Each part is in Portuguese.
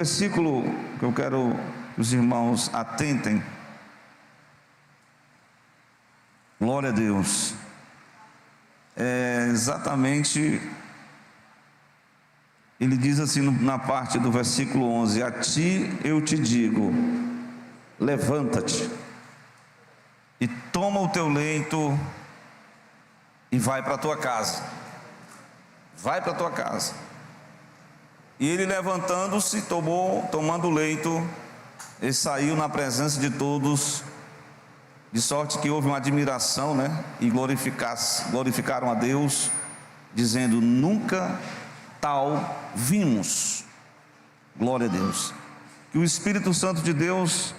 Versículo que eu quero que os irmãos atentem. Glória a Deus. É exatamente, ele diz assim na parte do versículo 11: a ti eu te digo, levanta-te e toma o teu leito e vai para a tua casa. Vai para a tua casa. E ele, levantando-se, tomando o leito, ele saiu na presença de todos, de sorte que houve uma admiração, e glorificaram a Deus, dizendo: nunca tal vimos. Glória a Deus. Que o Espírito Santo de Deus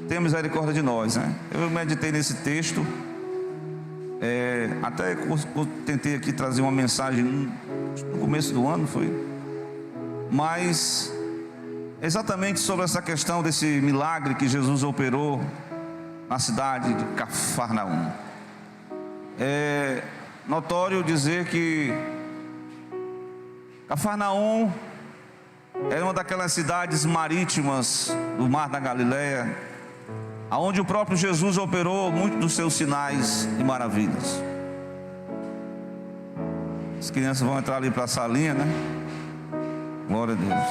tenha misericórdia de nós, Eu meditei nesse texto, até tentei aqui trazer uma mensagem no começo do ano, mas exatamente sobre essa questão desse milagre que Jesus operou na cidade de Cafarnaum. É notório dizer que Cafarnaum era uma daquelas cidades marítimas do Mar da Galileia, aonde o próprio Jesus operou muitos dos seus sinais e maravilhas. As crianças vão entrar ali para a salinha, Glória a Deus.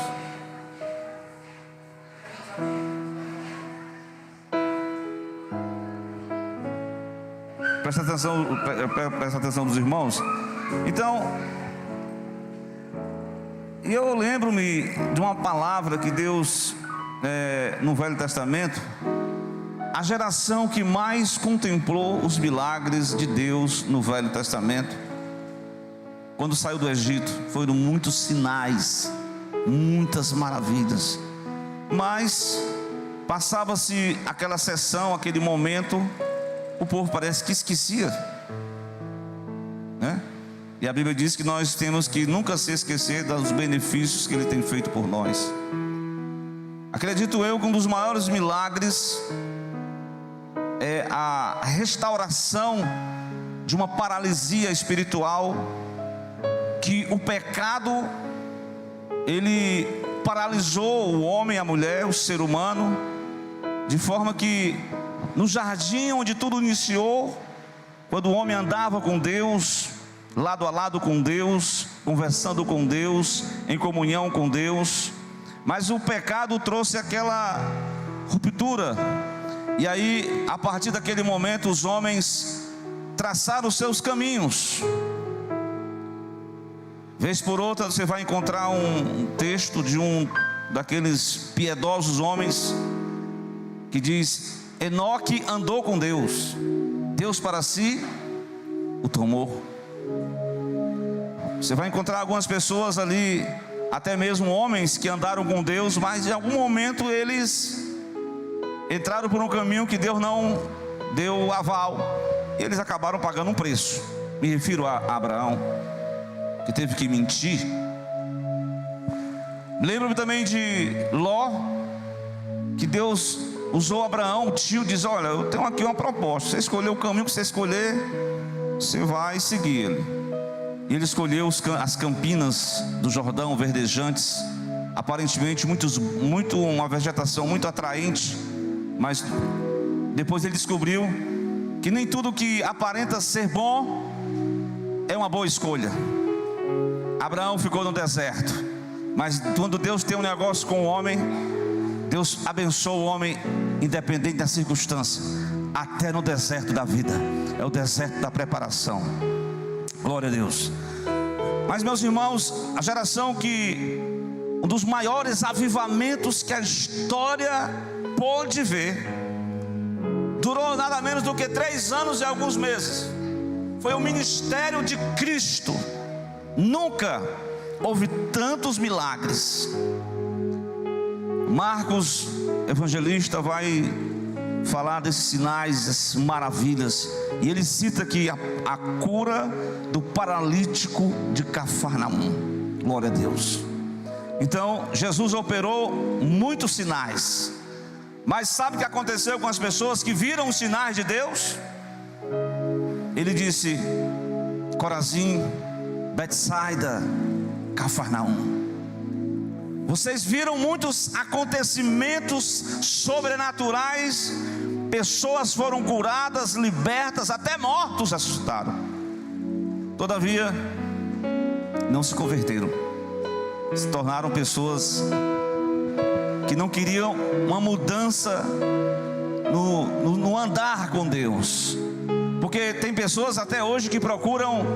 Presta atenção dos irmãos. Então, eu lembro-me de uma palavra que Deus, no Velho Testamento, a geração que mais contemplou os milagres de Deus no Velho Testamento, quando saiu do Egito, foram muitos sinais, muitas maravilhas, mas passava-se aquela sessão, aquele momento, o povo parece que esquecia, E a Bíblia diz que nós temos que nunca se esquecer dos benefícios que Ele tem feito por nós. Acredito eu que um dos maiores milagres é a restauração de uma paralisia espiritual, que o pecado, ele paralisou o homem, a mulher, o ser humano, de forma que no jardim onde tudo iniciou, quando o homem andava com Deus, lado a lado com Deus, conversando com Deus, em comunhão com Deus, mas o pecado trouxe aquela ruptura, e aí, a partir daquele momento, os homens traçaram os seus caminhos. Vez por outra você vai encontrar um texto de um daqueles piedosos homens que diz: Enoque andou com Deus, Deus para si o tomou. Você vai encontrar algumas pessoas ali, até mesmo homens que andaram com Deus, mas em algum momento eles entraram por um caminho que Deus não deu aval, e eles acabaram pagando um preço. Me refiro a Abraão, que teve que mentir. Lembro-me também de Ló, que Deus usou Abraão, o tio, diz: olha, eu tenho aqui uma proposta, você escolher o caminho que você escolher, você vai seguir ele. E ele escolheu as campinas do Jordão, verdejantes, aparentemente uma vegetação muito atraente, mas depois ele descobriu que nem tudo que aparenta ser bom é uma boa escolha. Abraão ficou no deserto, mas quando Deus tem um negócio com o homem, Deus abençoa o homem independente da circunstância, até no deserto da vida. É o deserto da preparação. Glória a Deus. Mas, meus irmãos, a geração que um dos maiores avivamentos que a história pôde ver durou nada menos do que 3 anos e alguns meses. Foi o ministério de Cristo. Nunca houve tantos milagres. Marcos, evangelista, vai falar desses sinais, dessas maravilhas, e ele cita aqui a cura do paralítico de Cafarnaum. Glória a Deus. Então, Jesus operou muitos sinais, mas sabe o que aconteceu com as pessoas que viram os sinais de Deus? Ele disse: Corazim, Betsaida, Cafarnaum. Vocês viram muitos acontecimentos sobrenaturais, pessoas foram curadas, libertas, até mortos ressuscitaram. Todavia, não se converteram, se tornaram pessoas que não queriam uma mudança no andar com Deus. Porque tem pessoas até hoje que procuram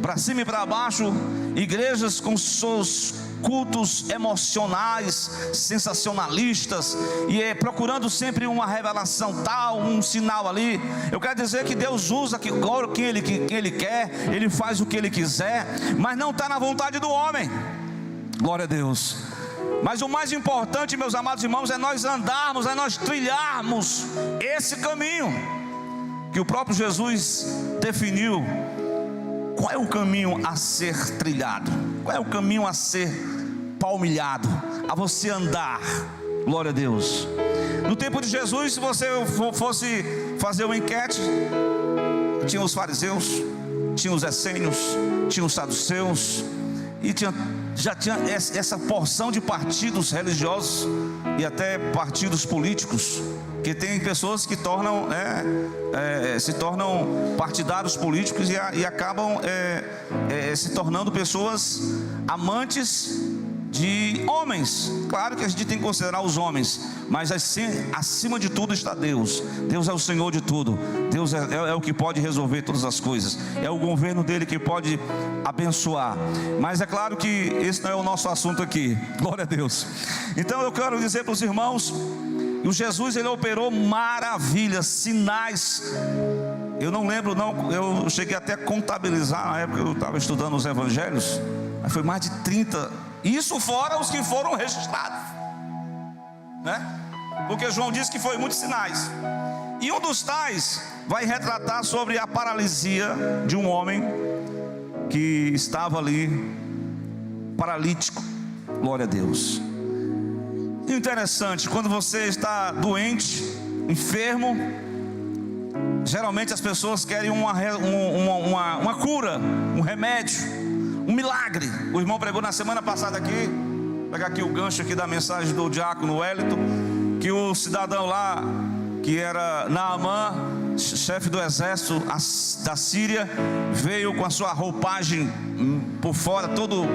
para cima e para baixo igrejas com seus cultos emocionais, sensacionalistas, e procurando sempre uma revelação tal, um sinal ali. Eu quero dizer que Deus usa quem Ele quer, Ele faz o que Ele quiser, mas não está na vontade do homem. Glória a Deus. Mas o mais importante, meus amados irmãos, é nós andarmos, é nós trilharmos esse caminho que o próprio Jesus definiu. Qual é o caminho a ser trilhado? Qual é o caminho a ser palmilhado? A você andar. Glória a Deus. No tempo de Jesus, se você fosse fazer uma enquete, tinha os fariseus, tinha os essênios, tinha os saduceus, e já tinha essa porção de partidos religiosos e até partidos políticos, que tem pessoas que se tornam partidários políticos e acabam se tornando pessoas amantes de homens. Claro que a gente tem que considerar os homens, mas acima de tudo está Deus. Deus é o Senhor de tudo. Deus é o que pode resolver todas as coisas. É o governo dele que pode abençoar. Mas é claro que esse não é o nosso assunto aqui. Glória a Deus. Então eu quero dizer para os irmãos, o Jesus, ele operou maravilhas, sinais. Eu não lembro não, eu cheguei até a contabilizar na época que eu estava estudando os evangelhos, mas foi mais de 30. Isso fora os que foram registrados, né? Porque João disse que foi muitos sinais. E um dos tais vai retratar sobre a paralisia de um homem que estava ali paralítico. Glória a Deus. E interessante, quando você está doente, enfermo, geralmente as pessoas querem uma cura, um remédio, um milagre. O irmão pregou na semana passada aqui, vou pegar aqui o gancho aqui da mensagem do diácono Wellington, que o cidadão lá, que era Naamã, chefe do exército da Síria, veio com a sua roupagem por fora, todo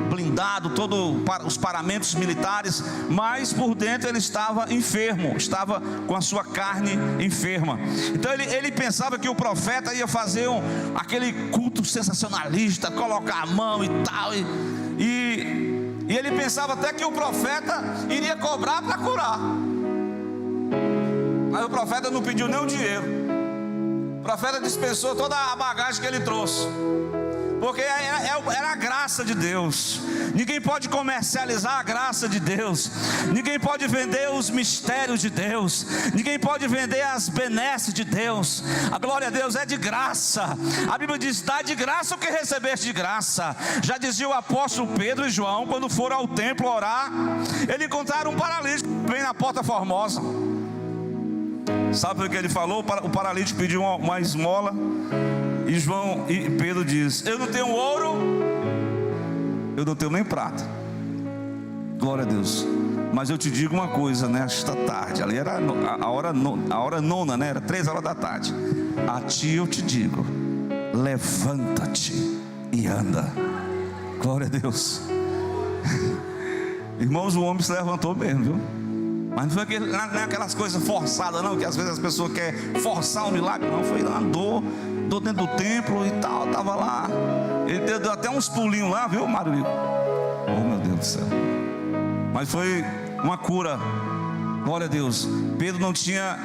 blindado, todos os paramentos militares, mas por dentro ele estava enfermo, estava com a sua carne enferma. Então ele pensava que o profeta ia fazer aquele culto sensacionalista, colocar a mão e tal, e ele pensava até que o profeta iria cobrar para curar. Mas o profeta não pediu nem o dinheiro. O profeta dispensou toda a bagagem que ele trouxe, porque era a graça de Deus. Ninguém pode comercializar a graça de Deus. Ninguém pode vender os mistérios de Deus. Ninguém pode vender as benesses de Deus. A glória a Deus é de graça. A Bíblia diz: dá de graça o que recebeste de graça. Já dizia o apóstolo Pedro e João, quando foram ao templo orar, eles encontraram um paralítico bem na porta formosa. Sabe o que ele falou? O paralítico pediu uma esmola, e Pedro diz: eu não tenho ouro, eu não tenho nem prata. Glória a Deus. Mas eu te digo uma coisa, nesta tarde, ali era a hora nona, né? Era 3 horas da tarde. A ti eu te digo: levanta-te e anda. Glória a Deus. Irmãos, o homem se levantou mesmo, viu? Mas não é aquelas coisas forçadas não, que às vezes as pessoas querem forçar o milagre. Não, foi lá, andou dentro do templo e tal, estava lá. Ele deu até uns pulinhos lá, viu, Mário? Oh, meu Deus do céu. Mas foi uma cura. Glória a Deus. Pedro não tinha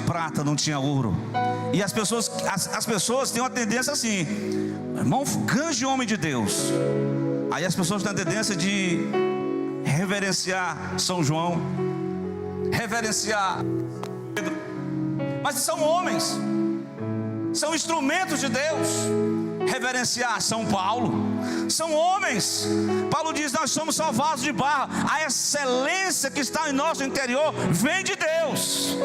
prata, não tinha ouro. E as pessoas têm uma tendência assim: irmão, grande homem de Deus. Aí as pessoas têm a tendência de reverenciar São João, reverenciar Pedro. Mas são homens, são instrumentos de Deus. Reverenciar São Paulo, são homens. Paulo diz: nós somos só vasos de barro. A excelência que está em nosso interior vem de Deus.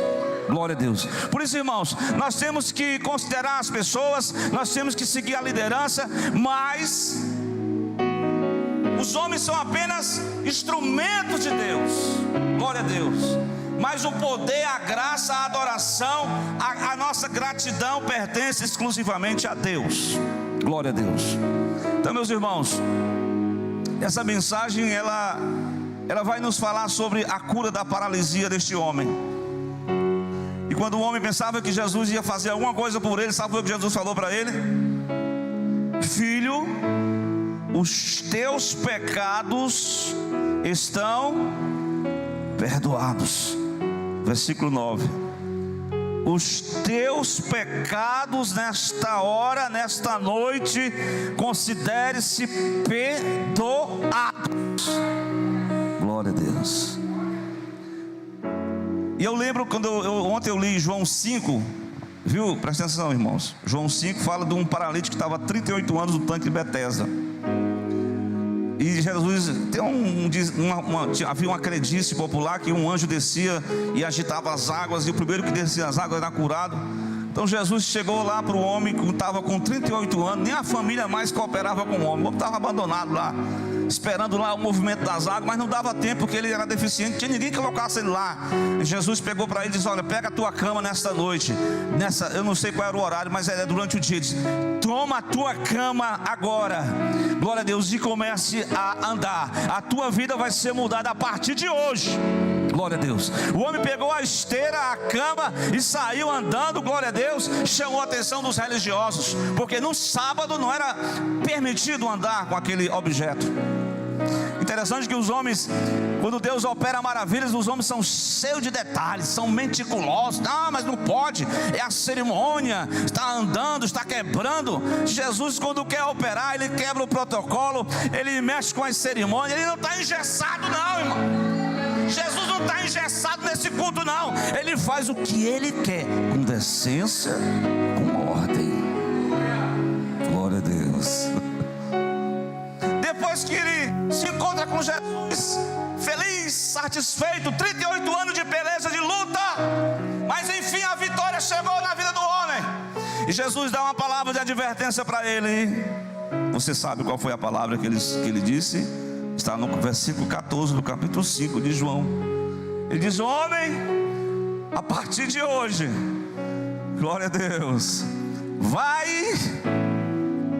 Glória a Deus. Por isso, irmãos, nós temos que considerar as pessoas, nós temos que seguir a liderança, mas Os homens são apenas instrumentos de Deus. Glória a Deus. Mas o poder, a graça, a adoração, a nossa gratidão pertence exclusivamente a Deus. Glória a Deus. Então, meus irmãos, essa mensagem ela vai nos falar sobre a cura da paralisia deste homem. E quando o homem pensava que Jesus ia fazer alguma coisa por ele, sabe o que Jesus falou para ele? Filho, os teus pecados estão perdoados. Versículo 9: os teus pecados nesta hora, nesta noite, considere-se perdoados. Glória a Deus. E eu lembro quando ontem eu li João 5, viu? Presta atenção, irmãos. João 5 fala de um paralítico que estava há 38 anos no tanque de Betesda. E Jesus, havia uma crendice popular que um anjo descia e agitava as águas, e o primeiro que descia as águas era curado. Então Jesus chegou lá para o homem que estava com 38 anos, nem a família mais cooperava com o homem estava abandonado lá, esperando lá o movimento das águas, mas não dava tempo porque ele era deficiente, não tinha ninguém que colocasse ele lá. E Jesus pegou para ele e disse: olha, pega a tua cama nesta noite, eu não sei qual era o horário, mas é durante o dia. Ele disse: toma a tua cama agora, glória a Deus, e comece a andar. A tua vida vai ser mudada a partir de hoje. Glória a Deus. O homem pegou a esteira, a cama e saiu andando. Glória a Deus. Chamou a atenção dos religiosos, porque no sábado não era permitido andar com aquele objeto. Interessante que os homens, quando Deus opera maravilhas, os homens são cheios de detalhes, são meticulosos. Não, mas não pode, é a cerimônia, está andando, está quebrando. Jesus, quando quer operar, ele quebra o protocolo, ele mexe com as cerimônias. Ele não está engessado não, irmão. Jesus não está engessado nesse culto não. Ele faz o que ele quer, com decência, com ordem. Glória a Deus. Depois que ele se encontra com Jesus, feliz, satisfeito, 38 anos de beleza, de luta, mas enfim a vitória chegou na vida do homem. E Jesus dá uma palavra de advertência para ele. Você sabe qual foi a palavra que ele disse? Está no versículo 14 do capítulo 5 de João. Ele diz: homem, a partir de hoje, glória a Deus, vai,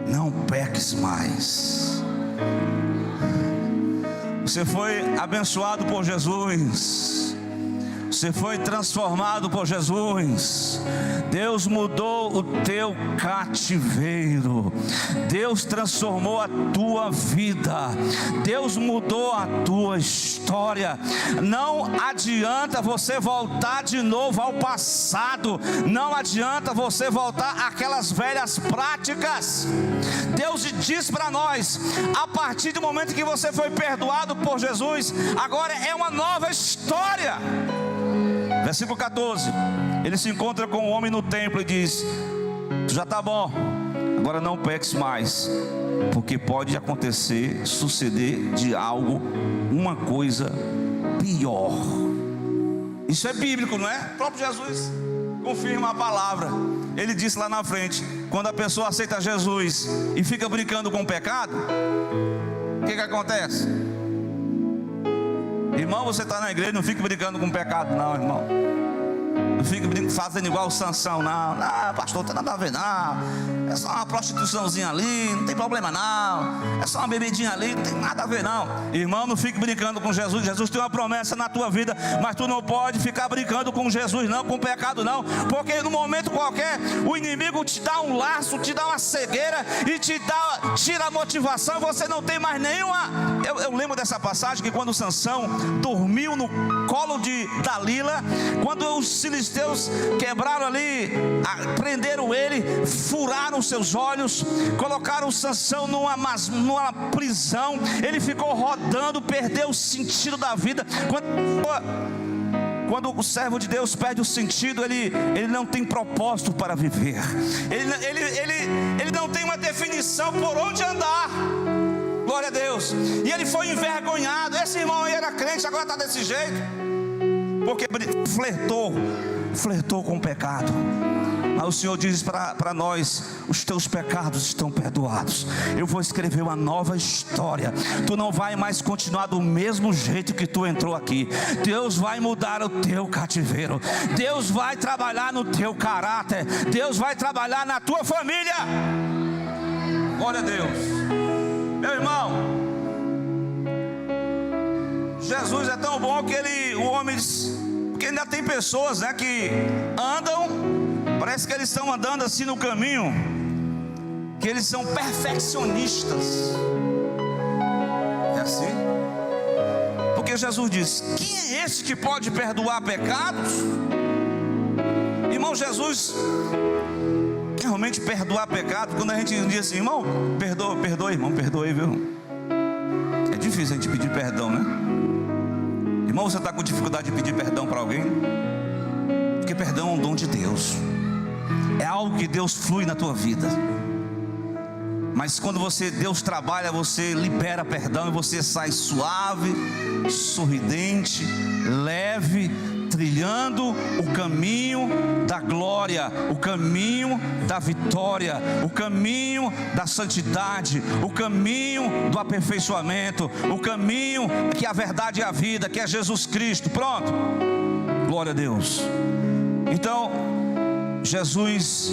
não peques mais. Você foi abençoado por Jesus, você foi transformado por Jesus. Deus mudou o teu cativeiro, Deus transformou a tua vida, Deus mudou a tua história. Não adianta você voltar de novo ao passado, não adianta você voltar àquelas velhas práticas. Deus diz para nós: a partir do momento que você foi perdoado por Jesus, agora é uma nova história. Versículo 14, ele se encontra com o homem no templo e diz: já está bom, agora não peques mais, porque pode suceder de algo, uma coisa pior. Isso é bíblico, não é? O próprio Jesus confirma a palavra. Ele disse lá na frente: quando a pessoa aceita Jesus e fica brincando com o pecado, o que acontece? Irmão, você está na igreja, não fique brincando com o pecado não, irmão. Não fique fazendo igual o Sansão, não. Não, pastor, não tem nada a ver não. É só uma prostituiçãozinha ali, não tem problema não. É só uma bebidinha ali, não tem nada a ver não. Irmão, não fique brincando com Jesus. Jesus tem uma promessa na tua vida, mas tu não pode ficar brincando com Jesus não, com o pecado não. Porque no momento qualquer, o inimigo te dá um laço, te dá uma cegueira e tira a motivação. Você não tem mais nenhuma. Eu lembro dessa passagem que quando Sansão dormiu no colo de Dalila, quando os filisteus quebraram ali, prenderam ele, furaram seus olhos, colocaram Sansão numa prisão. Ele ficou rodando, perdeu o sentido da vida. Quando o servo de Deus perde o sentido, ele não tem propósito para viver. Ele não tem uma definição por onde andar. Glória a Deus. E ele foi envergonhado. Esse irmão aí era crente, agora está desse jeito, porque flertou com o pecado. Mas o Senhor diz para nós: os teus pecados estão perdoados. Eu vou escrever uma nova história. Tu não vai mais continuar do mesmo jeito que tu entrou aqui. Deus vai mudar o teu cativeiro. Deus vai trabalhar no teu caráter. Deus vai trabalhar na tua família. Glória a Deus. Meu irmão, Jesus é tão bom que o homem, porque ainda tem pessoas, né, que andam, parece que eles estão andando assim no caminho, que eles são perfeccionistas. É assim? Porque Jesus diz: quem é esse que pode perdoar pecados? Irmão, Jesus realmente perdoar pecado. Quando a gente diz assim: irmão, perdoa, irmão, perdoe, viu? É difícil a gente pedir perdão, né? Irmão, você está com dificuldade de pedir perdão para alguém? Porque perdão é um dom de Deus, é algo que Deus flui na tua vida. Mas quando Deus trabalha, você libera perdão e você sai suave, sorridente, leve, trilhando o caminho da glória, o caminho da vitória, o caminho da santidade, o caminho do aperfeiçoamento, o caminho que é a verdade e a vida, que é Jesus Cristo. Pronto, glória a Deus. Então, Jesus,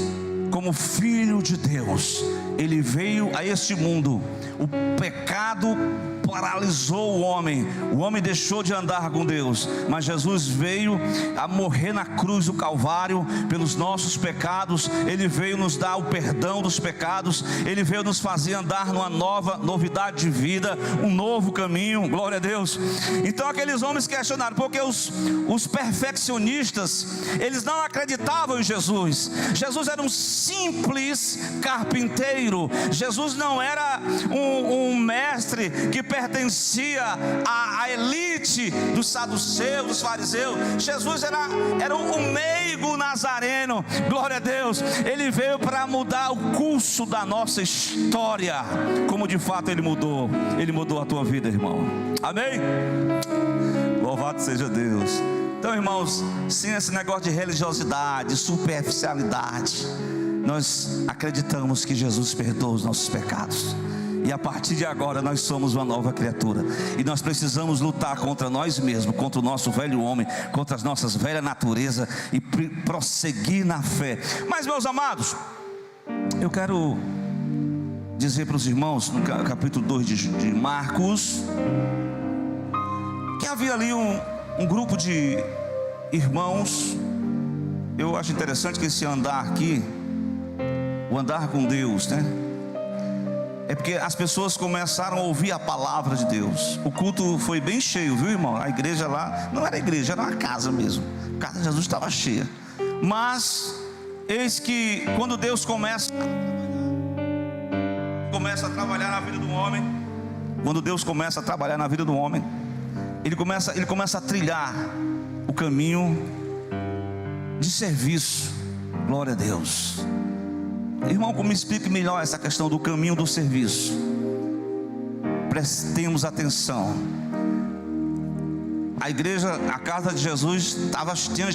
como Filho de Deus, Ele veio a este mundo. O pecado paralisou o homem deixou de andar com Deus, mas Jesus veio a morrer na cruz do Calvário pelos nossos pecados. Ele veio nos dar o perdão dos pecados, Ele veio nos fazer andar numa novidade de vida, um novo caminho. Glória a Deus. Então aqueles homens questionaram, porque os perfeccionistas, eles não acreditavam em Jesus. Jesus era um simples carpinteiro. Jesus não era um mestre que pertencia à elite dos saduceus, dos fariseus. Jesus era um meigo nazareno. Glória a Deus. Ele veio para mudar o curso da nossa história, como de fato Ele mudou a tua vida, irmão. Amém? Louvado seja Deus. Então, irmãos, sem esse negócio de religiosidade, superficialidade, nós acreditamos que Jesus perdoa os nossos pecados, e a partir de agora nós somos uma nova criatura, e nós precisamos lutar contra nós mesmos, contra o nosso velho homem, contra as nossas velha natureza, e prosseguir na fé. Mas, meus amados, eu quero dizer para os irmãos, no capítulo 2 de Marcos, que havia ali um grupo de irmãos. Eu acho interessante que esse andar aqui, o andar com Deus, né? É porque as pessoas começaram a ouvir a palavra de Deus. O culto foi bem cheio, viu, irmão? A igreja lá, não era igreja, era uma casa mesmo. A casa de Jesus estava cheia. Mas, eis que quando Deus começa a trabalhar na vida do homem, quando Deus começa a trabalhar na vida do homem, Ele começa a trilhar o caminho de serviço. Glória a Deus. Irmão, como explique melhor essa questão do caminho do serviço? Prestemos atenção. A igreja, a casa de Jesus,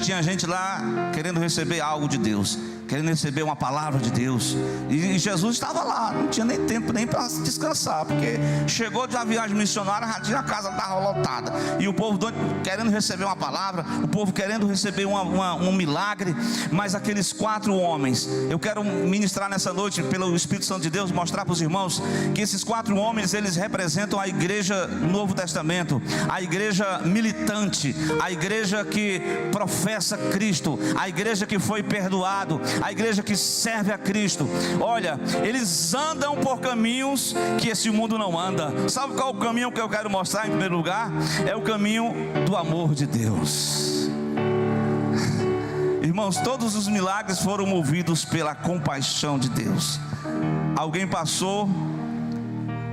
tinha gente lá querendo receber algo de Deus, querendo receber uma palavra de Deus, e Jesus estava lá, não tinha nem tempo nem para descansar, porque chegou de uma viagem missionária, a casa estava lotada, e o povo querendo receber uma palavra, o povo querendo receber um milagre. Mas aqueles 4 homens, eu quero ministrar nessa noite, pelo Espírito Santo de Deus, mostrar para os irmãos que esses 4 homens, eles representam a igreja do Novo Testamento, a igreja militante, a igreja que professa Cristo, a igreja que foi perdoado, a igreja que serve a Cristo. Olha, eles andam por caminhos que esse mundo não anda. Sabe qual é o caminho que eu quero mostrar em primeiro lugar? É o caminho do amor de Deus. Irmãos, todos os milagres foram movidos pela compaixão de Deus. Alguém passou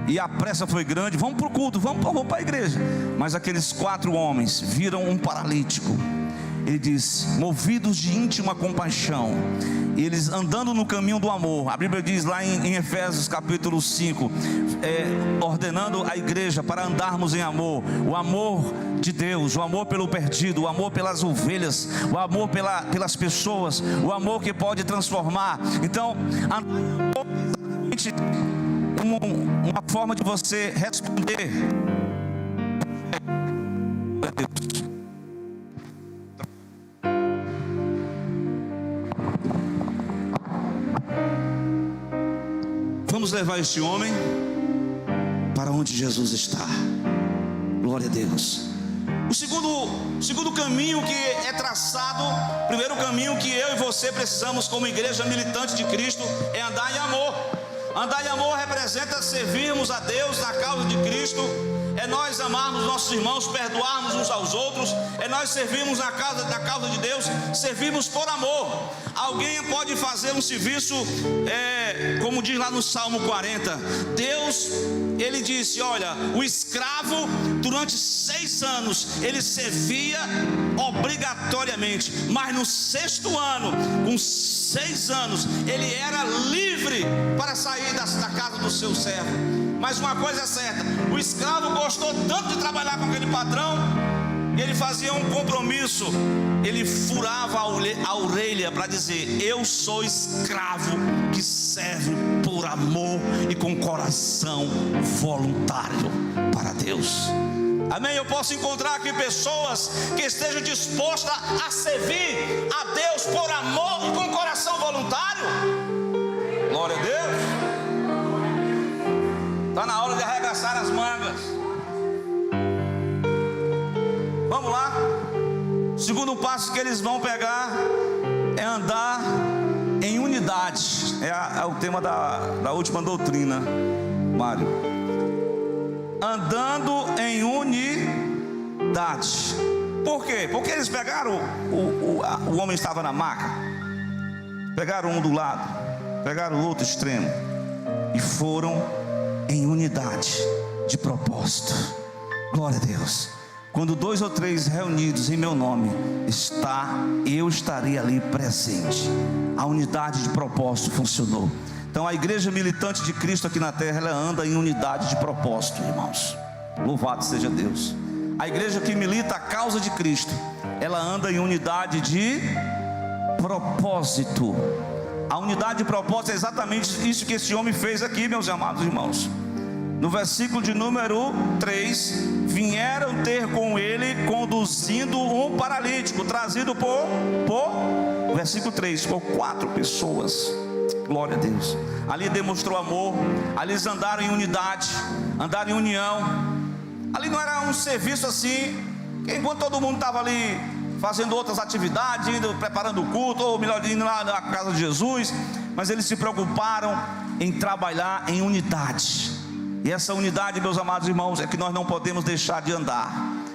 e a pressa foi grande, vamos para o culto, vamos para a igreja. Mas aqueles 4 homens viram um paralítico, ele diz: movidos de íntima compaixão, eles andando no caminho do amor. A Bíblia diz lá em Efésios capítulo 5, ordenando a igreja para andarmos em amor. O amor de Deus, o amor pelo perdido, o amor pelas ovelhas, o amor pelas pessoas, o amor que pode transformar. Então, uma forma de você responder. Vamos levar este homem para onde Jesus está. Glória a Deus. O segundo caminho que é traçado, primeiro caminho que eu e você precisamos como igreja militante de Cristo, é andar em amor. Andar em amor representa servirmos a Deus na causa de Cristo, é nós amarmos nossos irmãos, perdoarmos uns aos outros, é nós servirmos na causa de Deus, servirmos por amor. Alguém pode fazer um serviço, como diz lá no Salmo 40, Deus, ele disse: olha, o escravo durante 6 anos, ele servia obrigatoriamente, mas no 6º ano, com 6 anos, ele era livre para sair da casa do seu servo. Mas uma coisa é certa, o escravo gostou tanto de trabalhar com aquele patrão, ele fazia um compromisso, ele furava a orelha para dizer: eu sou escravo que serve por amor e com coração voluntário para Deus. Amém? Eu posso encontrar aqui pessoas que estejam dispostas a servir a Deus por amor e com coração voluntário. Glória a Deus. Está na hora de arregaçar as mangas. Vamos lá. O segundo passo que eles vão pegar é andar em unidade. É o tema da última doutrina, Mário. Andando em unidade. Por quê? Porque eles pegaram, o homem estava na maca, pegaram um do lado, pegaram o outro extremo e foram em unidade de propósito. Glória a Deus. Quando 2 ou 3 reunidos em meu nome eu estarei ali presente. A unidade de propósito funcionou. Então a igreja militante de Cristo aqui na terra, ela anda em unidade de propósito, irmãos. Louvado seja Deus. A igreja que milita a causa de Cristo, ela anda em unidade de propósito. A unidade de propósito é exatamente isso que esse homem fez aqui, meus amados irmãos. No versículo de número 3, vieram ter com ele, conduzindo um paralítico, trazido por versículo 3, por 4 pessoas. Glória a Deus. Ali demonstrou amor, ali eles andaram em unidade, andaram em união. Ali não era um serviço assim, que enquanto todo mundo estava ali fazendo outras atividades, indo, preparando o culto, ou melhor, indo lá na casa de Jesus, mas eles se preocuparam em trabalhar em unidade. E essa unidade, meus amados irmãos, é que nós não podemos deixar de andar.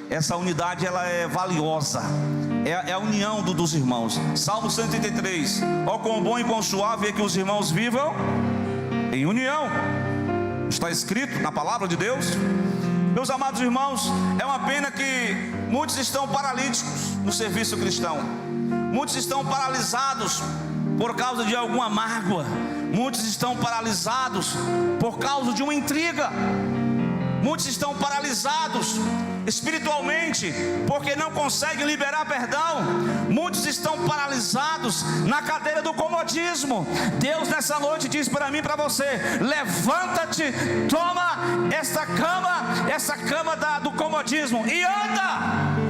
Essa unidade, ela é valiosa, é a união dos irmãos. Salmo 133, ó quão bom e quão suave é que os irmãos vivam em união. Está escrito na palavra de Deus. Meus amados irmãos, é uma pena que muitos estão paralíticos no serviço cristão. Muitos estão paralisados por causa de alguma mágoa. Muitos estão paralisados por causa de uma intriga. Muitos estão paralisados espiritualmente porque não conseguem liberar perdão. Muitos estão paralisados na cadeira do comodismo. Deus nessa noite diz para mim e para você: levanta-te, toma essa cama do comodismo e anda.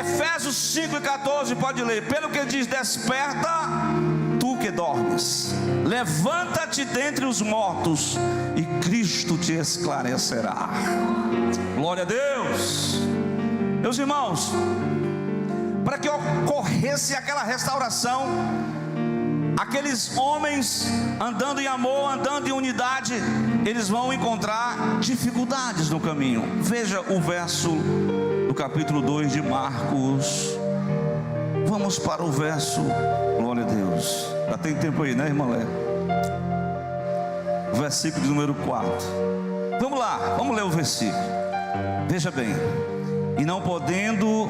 Efésios 5:14, pode ler. Pelo que diz: desperta, tu que dormes, levanta-te dentre os mortos e Cristo te esclarecerá. Glória a Deus. Meus irmãos, para que ocorresse aquela restauração, aqueles homens andando em amor, andando em unidade, eles vão encontrar dificuldades no caminho. Veja o verso do capítulo 2 de Marcos. Vamos para o verso, glória a Deus. Já tem tempo aí, né, irmã Léa? Versículo de número 4. Vamos lá, vamos ler o versículo. Veja bem: e não podendo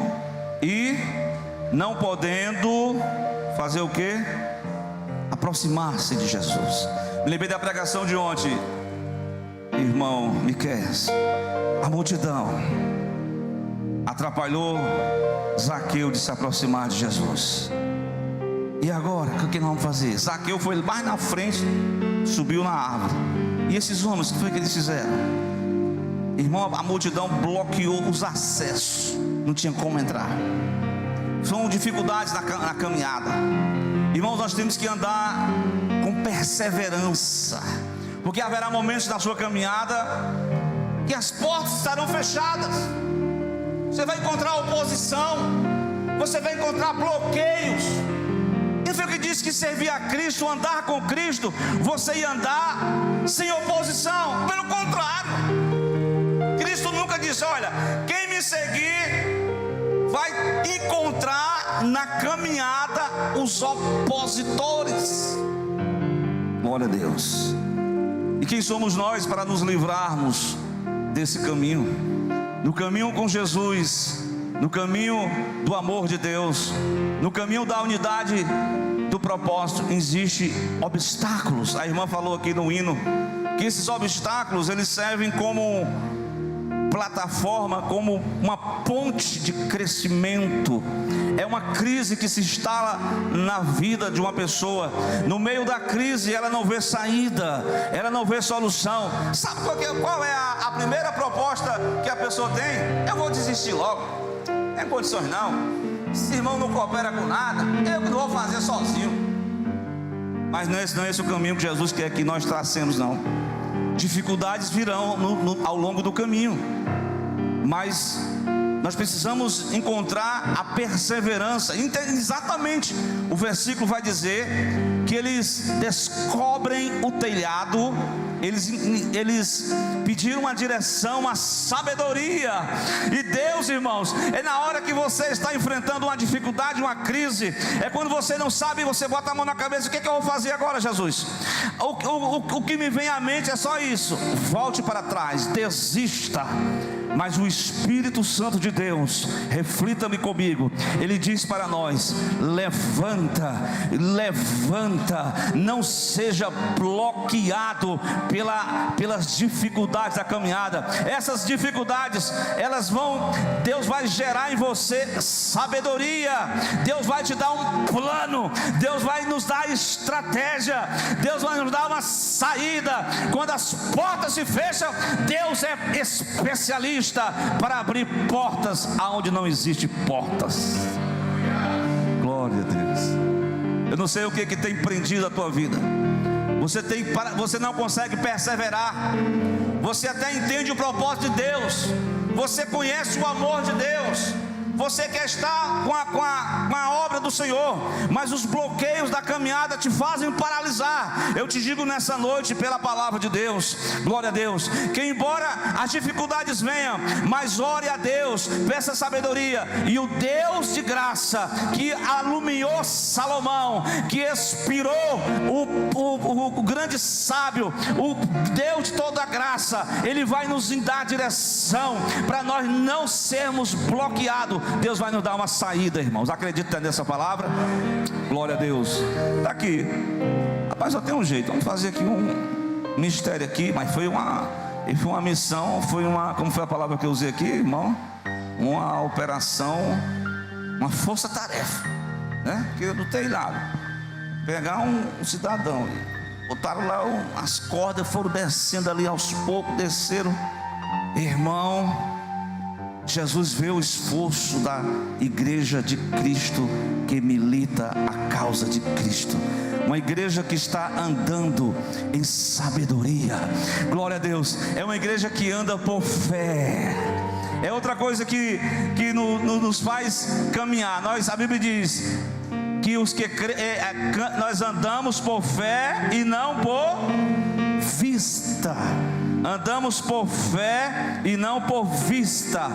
e não podendo fazer o quê? Aproximar-se de Jesus. Me lembrei da pregação de ontem, irmão Miqueias. A multidão atrapalhou Zaqueu de se aproximar de Jesus. E agora, o que nós vamos fazer? Zaqueu foi mais na frente, subiu na árvore. E esses homens, o que foi que eles fizeram? Irmão, a multidão bloqueou os acessos, não tinha como entrar. São dificuldades na caminhada. Irmãos, nós temos que andar com perseverança, porque haverá momentos na sua caminhada que as portas estarão fechadas. Você vai encontrar oposição, você vai encontrar bloqueios. Quem foi que disse que servir a Cristo, andar com Cristo, você ia andar sem oposição? Pelo contrário, Cristo nunca disse: olha, quem me seguir vai encontrar na caminhada os opositores. Glória a Deus. E quem somos nós para nos livrarmos desse caminho? No caminho com Jesus, no caminho do amor de Deus, no caminho da unidade do propósito, existem obstáculos. A irmã falou aqui no hino que esses obstáculos, eles servem como plataforma, como uma ponte de crescimento. É uma crise que se instala na vida de uma pessoa. No meio da crise ela não vê saída, ela não vê solução. Sabe qual é a primeira proposta que a pessoa tem? Eu vou desistir logo, não é condições não, esse irmão não coopera com nada, eu que não vou fazer sozinho. Mas não é esse o caminho que Jesus quer que nós tracemos, não. Dificuldades virão ao longo do caminho, mas nós precisamos encontrar a perseverança. Exatamente, o versículo vai dizer que eles descobrem o telhado. Eles pediram uma direção, uma sabedoria. E Deus, irmãos, é na hora que você está enfrentando uma dificuldade, uma crise, é quando você não sabe, você bota a mão na cabeça: o que é que eu vou fazer agora, Jesus? O que me vem à mente é só isso: volte para trás, desista. Mas o Espírito Santo de Deus, reflita-me comigo, ele diz para nós: levanta, levanta, não seja bloqueado pelas dificuldades da caminhada. Essas dificuldades, Deus vai gerar em você sabedoria, Deus vai te dar um plano, Deus vai nos dar estratégia, Deus vai nos dar uma saída. Quando as portas se fecham, Deus é especialista para abrir portas aonde não existem portas. Glória a Deus. Eu não sei o que tem prendido a tua vida. Você não consegue perseverar. Você até entende o propósito de Deus, você conhece o amor de Deus, você quer estar com a obra do Senhor, mas os bloqueios da caminhada te fazem paralisar. Eu te digo nessa noite, pela palavra de Deus, glória a Deus, que embora as dificuldades venham, mas ore a Deus, peça sabedoria, e o Deus de graça que alumiou Salomão, que inspirou o grande sábio, o Deus de toda a graça, ele vai nos dar direção para nós não sermos bloqueados. Deus vai nos dar uma saída, irmãos. Acredita nessa palavra? Glória a Deus. Está aqui. Rapaz, só tem um jeito. Vamos fazer aqui um mistério aqui. Mas foi uma missão. Como foi a palavra que eu usei aqui, irmão? Uma operação, uma força-tarefa, né? Que não tem nada. Pegar um cidadão, botaram lá as cordas, foram descendo ali aos poucos, desceram. Irmão, Jesus vê o esforço da igreja de Cristo que milita a causa de Cristo. Uma igreja que está andando em sabedoria. Glória a Deus. É uma igreja que anda por fé. É outra coisa que nos faz caminhar. A Bíblia diz que nós andamos por fé e não por vista. andamos por fé e não por vista.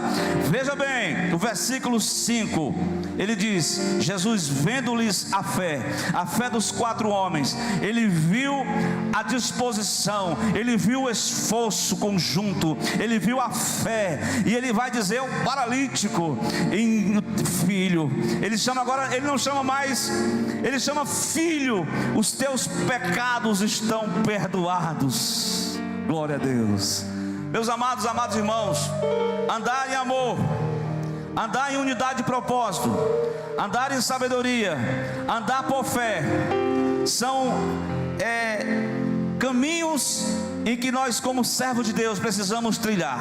Veja bem, o versículo 5, ele diz: Jesus, vendo-lhes a fé dos 4 homens, ele viu a disposição, ele viu o esforço conjunto, ele viu a fé, e ele vai dizer ao paralítico, filho, ele chama agora, ele não chama mais, ele chama filho, os teus pecados estão perdoados. Glória a Deus. Meus amados irmãos, andar em amor, andar em unidade de propósito, andar em sabedoria, andar por fé, são caminhos em que nós, como servos de Deus, precisamos trilhar.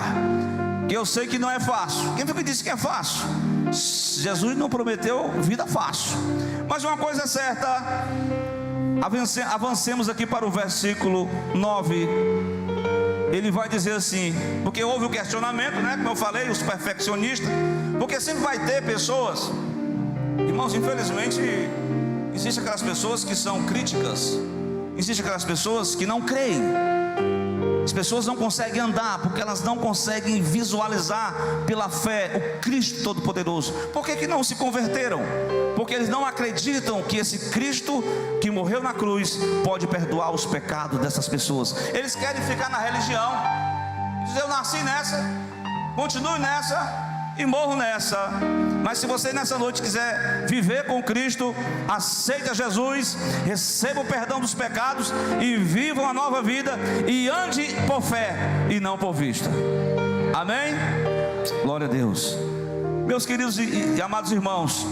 Que eu sei que não é fácil. Quem foi que disse que é fácil? Jesus não prometeu vida fácil. Mas uma coisa é certa, avancemos aqui para o versículo 9. Ele vai dizer assim, porque houve o questionamento, né? Como eu falei, os perfeccionistas, porque sempre vai ter pessoas, irmãos, infelizmente, existem aquelas pessoas que são críticas, existem aquelas pessoas que não creem. As pessoas não conseguem andar porque elas não conseguem visualizar pela fé o Cristo Todo-Poderoso. Por que não se converteram? Porque eles não acreditam que esse Cristo que morreu na cruz pode perdoar os pecados dessas pessoas. Eles querem ficar na religião, dizer: eu nasci nessa, continuo nessa e morro nessa. Mas se você nessa noite quiser viver com Cristo, aceita Jesus, receba o perdão dos pecados e viva uma nova vida, e ande por fé e não por vista. Amém? Glória a Deus. Meus queridos e amados irmãos,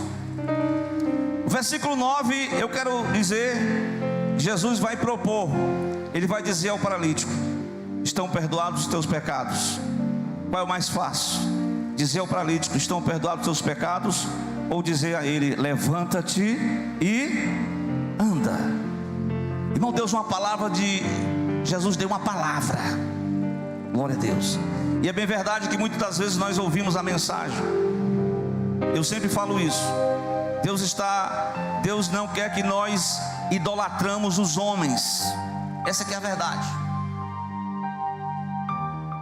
versículo 9, eu quero dizer, Jesus vai propor, ele vai dizer ao paralítico: estão perdoados os teus pecados. Qual é o mais fácil? Dizer ao paralítico: estão perdoados os teus pecados, ou dizer a ele: levanta-te e anda? Irmão, Deus, uma palavra de Jesus deu uma palavra. Glória a Deus. E é bem verdade que muitas das vezes nós ouvimos a mensagem. Eu sempre falo isso. Deus não quer que nós idolatramos os homens. Essa que é a verdade.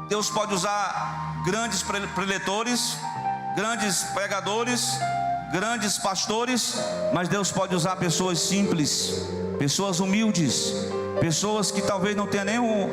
Deus pode usar grandes preletores, grandes pregadores, grandes pastores, mas Deus pode usar pessoas simples, pessoas humildes, pessoas que talvez não tenham nem um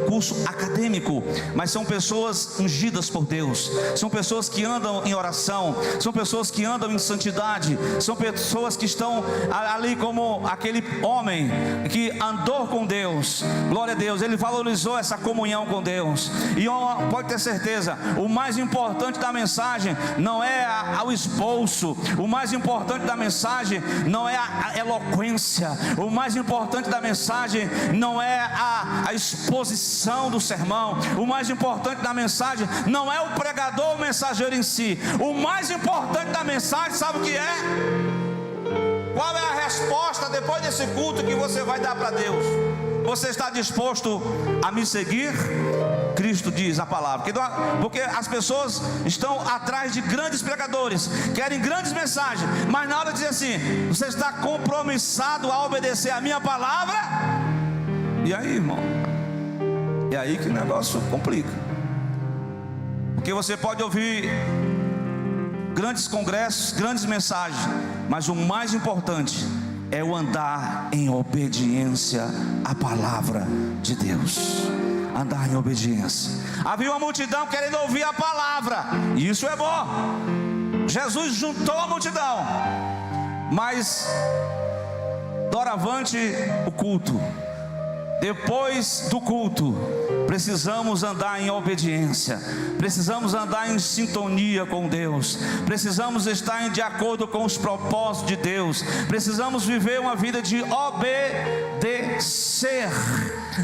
curso acadêmico, mas são pessoas ungidas por Deus, são pessoas que andam em oração, são pessoas que andam em santidade, são pessoas que estão ali como aquele homem que andou com Deus. Glória a Deus, ele valorizou essa comunhão com Deus. E pode ter certeza, o mais importante da mensagem não é o esboço, o mais importante da mensagem não é a eloquência, o mais importante da mensagem não é a exposição do sermão, o mais importante da mensagem não é o pregador, o mensageiro em si. O mais importante da mensagem, sabe o que é? Qual é a resposta depois desse culto que você vai dar para Deus? Você está disposto a me seguir? Cristo diz a palavra, porque as pessoas estão atrás de grandes pregadores, querem grandes mensagens, mas na hora de dizer assim: você está compromissado a obedecer a minha palavra? E aí, irmão? É aí que o negócio complica. Porque você pode ouvir grandes congressos, grandes mensagens, mas o mais importante é o andar em obediência à palavra de Deus. Andar em obediência. Havia uma multidão querendo ouvir a palavra, e isso é bom. Jesus juntou a multidão, mas doravante o culto, depois do culto, precisamos andar em obediência, precisamos andar em sintonia com Deus, precisamos estar de acordo com os propósitos de Deus, precisamos viver uma vida de obedecer.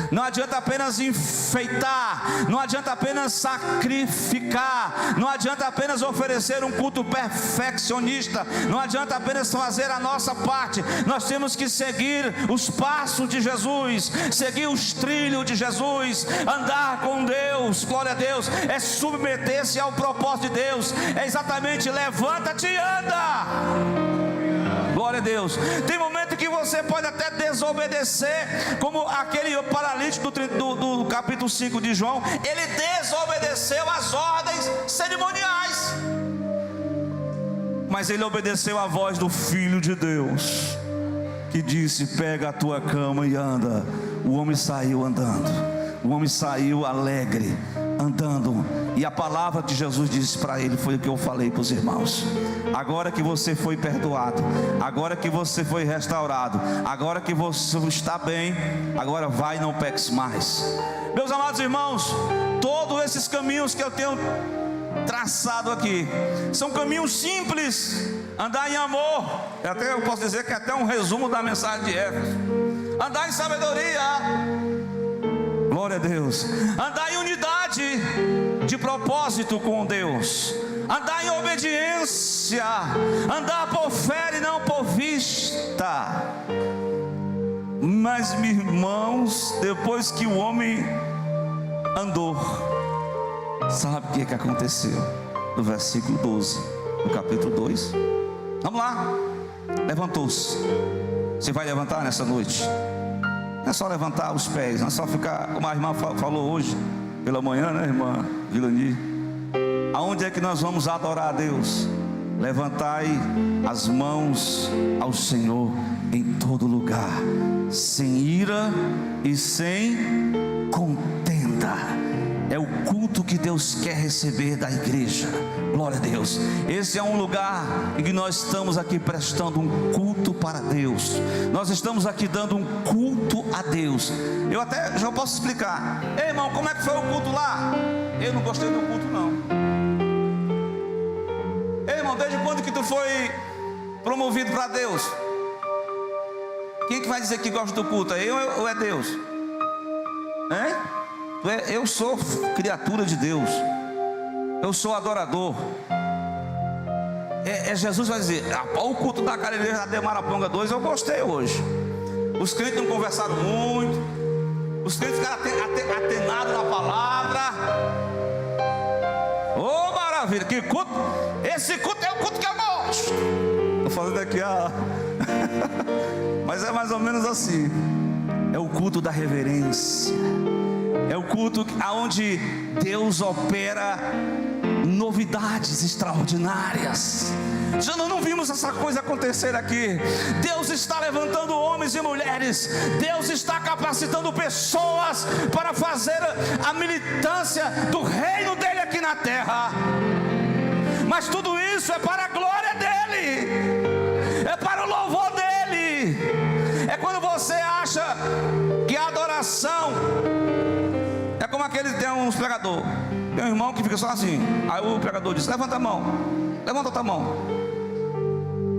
Não adianta apenas enfeitar, não adianta apenas sacrificar, não adianta apenas oferecer um culto perfeccionista, não adianta apenas fazer a nossa parte. Nós temos que seguir os passos de Jesus, seguir os trilhos de Jesus, andar com Deus. Glória a Deus, é submeter-se ao propósito de Deus, é exatamente levanta-te e anda. Glória a Deus. Tem momento que você pode até desobedecer, como aquele paralítico do capítulo 5 de João. Ele desobedeceu às ordens cerimoniais, mas ele obedeceu à voz do Filho de Deus, que disse: pega a tua cama e anda. O homem saiu andando, o homem saiu alegre, andando. E a palavra que Jesus disse para ele foi o que eu falei para os irmãos: agora que você foi perdoado, agora que você foi restaurado, agora que você está bem, agora vai e não peques mais. Meus amados irmãos, todos esses caminhos que eu tenho traçado aqui são caminhos simples. Andar em amor, até eu posso dizer que é até um resumo da mensagem de Éfeso. Andar em sabedoria, glória a Deus. Andar em unidade de propósito com Deus. Andar em obediência. Andar por fé e não por vista. Mas, meus irmãos, depois que o homem andou, sabe o que aconteceu? No versículo 12 do capítulo 2. Vamos lá. Levantou-se. Você vai levantar nessa noite? Não é só levantar os pés, não é só ficar, como a irmã falou hoje pela manhã, né, irmã Vilani? Aonde é que nós vamos adorar a Deus? Levantai as mãos ao Senhor em todo lugar, sem ira e sem contenda. É o culto que Deus quer receber da igreja. Glória a Deus. Esse é um lugar em que nós estamos aqui prestando um culto para Deus. Nós estamos aqui dando um culto a Deus. Eu até já posso explicar. Ei, irmão, como é que foi o culto lá? Eu não gostei do culto, não. Ei, irmão, desde quando que tu foi promovido para Deus? Quem que vai dizer que gosta do culto? É eu ou é Deus? Hein? Eu sou criatura de Deus. Eu sou adorador. Jesus vai dizer: o culto da Galileia de Maraponga 2 eu gostei hoje. Os crentes não conversaram muito. Os crentes ficaram atenados na palavra. Oh, maravilha, que culto. Esse culto é o culto que eu gosto. Estou fazendo aqui mas é mais ou menos assim. É o culto da reverência. É o culto onde Deus opera novidades extraordinárias. Já não vimos essa coisa acontecer aqui. Deus está levantando homens e mulheres. Deus está capacitando pessoas para fazer a militância do reino dele aqui na terra. Mas tudo isso é para a glória dele, é para o louvor dele. É quando você acha que a adoração é como aquele, tem uns pregadores. Tem um irmão que fica só assim. Aí o pregador diz: levanta a mão. Levanta outra mão.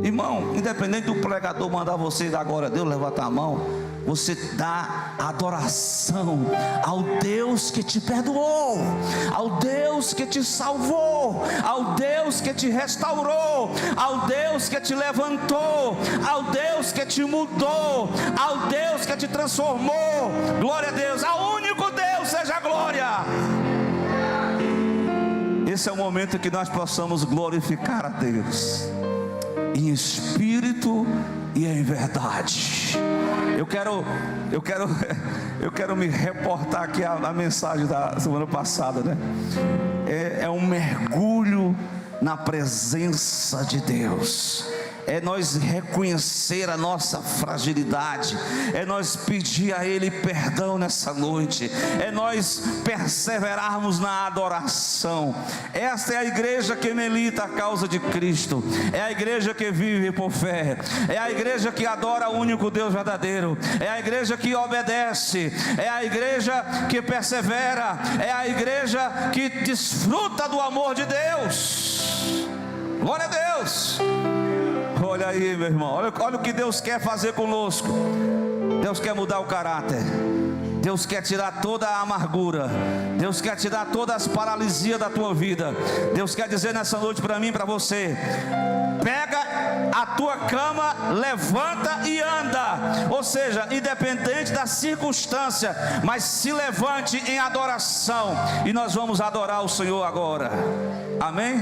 Irmão, independente do pregador mandar você dar glória a Deus, levantar a mão, você dá adoração ao Deus que te perdoou, ao Deus que te salvou, ao Deus que te restaurou, ao Deus que te levantou, ao Deus que te mudou, ao Deus que te transformou. Glória a Deus. Ao único Deus seja a glória. Esse é o momento que nós possamos glorificar a Deus em espírito e em verdade. Eu quero me reportar aqui a mensagem da semana passada, né? É um mergulho na presença de Deus. É nós reconhecer a nossa fragilidade, é nós pedir a Ele perdão nessa noite, é nós perseverarmos na adoração. Esta é a igreja que milita a causa de Cristo, é a igreja que vive por fé, é a igreja que adora o único Deus verdadeiro, é a igreja que obedece, é a igreja que persevera, é a igreja que desfruta do amor de Deus. Glória a Deus. Olha aí, meu irmão, olha o que Deus quer fazer conosco. Deus quer mudar o caráter. Deus quer tirar toda a amargura. Deus quer tirar todas as paralisias da tua vida. Deus quer dizer nessa noite para mim e para você: pega a tua cama, levanta e anda. Ou seja, independente da circunstância, mas se levante em adoração. E nós vamos adorar o Senhor agora. Amém?